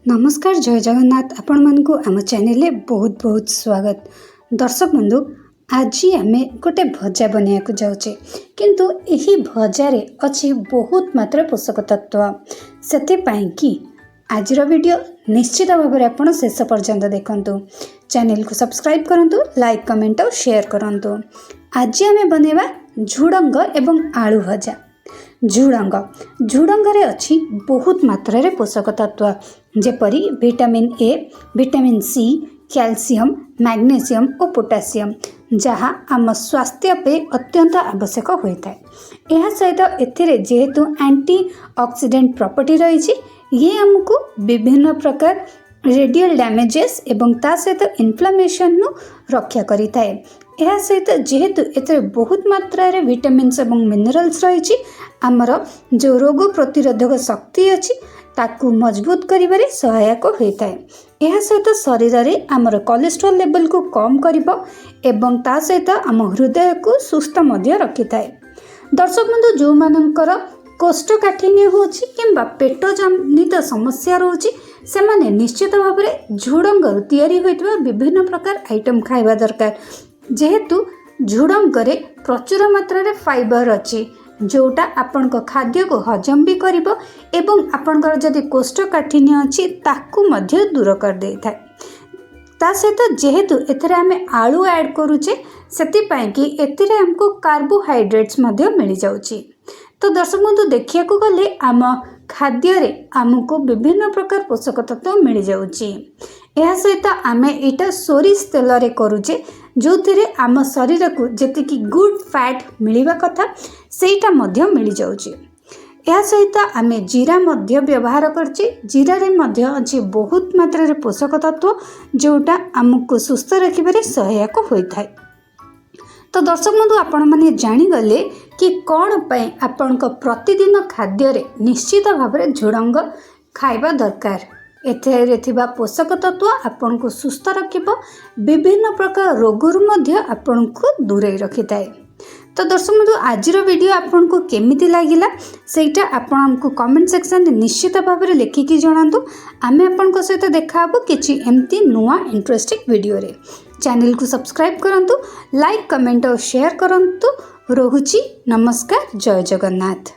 नमस्कार जय जगन्नाथ आपण मानकु आम चैनल बहुत बहुत स्वागत। दर्शक बंधु आज आम गोटे भजा बनवाक जाऊे किंतु यही भजार अच्छी बहुत मात्रा पोषक तत्व से कि आज वीडियो निश्चित भाव में आप शेष पर्यंत देखु। चैनल को सब्सक्राइब करूँ, लाइक कमेंट और शेयर करूँ। आज आम बनवा झुडंग एवं आलू भजा। झुडंग अच्छी बहुत मात्रा रे पोषक तत्व जेपरी vitamin A, vitamin C, calcium, magnesium और पोटासियम जहाँ आम स्वास्थ्य पे अत्यंत आवश्यक होता है। यह सहित एथिरे जेहेतु एंटी ऑक्सीडेंट प्रॉपर्टी रही ये आमको विभिन्न प्रकार रेडियल डैमेजेस एवं ता सहित इन्फ्लेमेशन रक्षा करिता है। यह सहित जेहेतु एते बहुत मात्रा रे विटामिन्स एवं मिनरल्स रही आमर जो रोग प्रतिरोधक शक्ति अच्छी ताकू मजबूत करिबारे सहायक होता है। यह सहित शरीर में आमर कोलेस्ट्रॉल लेवल को कम करिबो एवं ता सहित आम हृदय को सुस्थ मध्य रखिथाए। दर्शक बंधु जो मानकर कोष्ठकाठिन्य होछि किंबा पेट जनित समस्या रोची से माने निश्चित भाव में झुडंगर तैयारी होइतबा विभिन्न प्रकार आइटम खाइबा दरकार। जेहेतु झुडंगरे प्रचुर मात्रा रे फाइबर अच्छी जोटा आपण खाद्य को हजम भी करिबो एवं आपणकर जदि कोष्ठकाठिन्य अच्छी ताकू मध्य दूर कर दे थाए। ता सहित जेहेतु एथरे आमे आलू ऐड करूचे सेतिपाई कि एथिरे हमको कार्बोहाइड्रेट्स मध्य मिल जाउची। तो दर्शक बंधु देखिया को गले आम खाद्य रे आमको विभिन्न प्रकार पोषक तत्व मिल जाउची। यह सहित आमे एटा सोरिष तेल रे करूचे जो थिरे आम शरीर को जेतिकी गुड फैट मिलवा कथा सेटा मध्य मिल जाउची। यह सहित आमे जीरा मध्य व्यवहार करछे। जीरा रे मध्य अछि बहुत मात्रा रे पोषक तत्व जोटा आमको सुस्थ रखिबारे सहायक होइथाय। तो दर्शक बंधु आपण माने जानी गले कि कौन पय आपण प्रतिदिन खाद्य रे निश्चित भाव में झुडंग खाइबा दरकार। एथेरे थिबा पोषक तत्व आपण को सुस्थ रखिबो, विभिन्न प्रकार रोगरु मध्य आपण को दूरे रखिथाए। तो दर्शक बंधु आज वीडियो आपन को केमिति लागिला सेटा आपण हमको कमेंट सेक्शन में निश्चित भाव में लिखिकी जणांतु। आमे आपण को सहित देखाबो किछि एमती नुआ इंटरेस्टिंग वीडियो रे। चैनल को सब्सक्राइब करंतु, लाइक कमेंट और शेयर करंतु। रहुछि नमस्कार जय जगन्नाथ।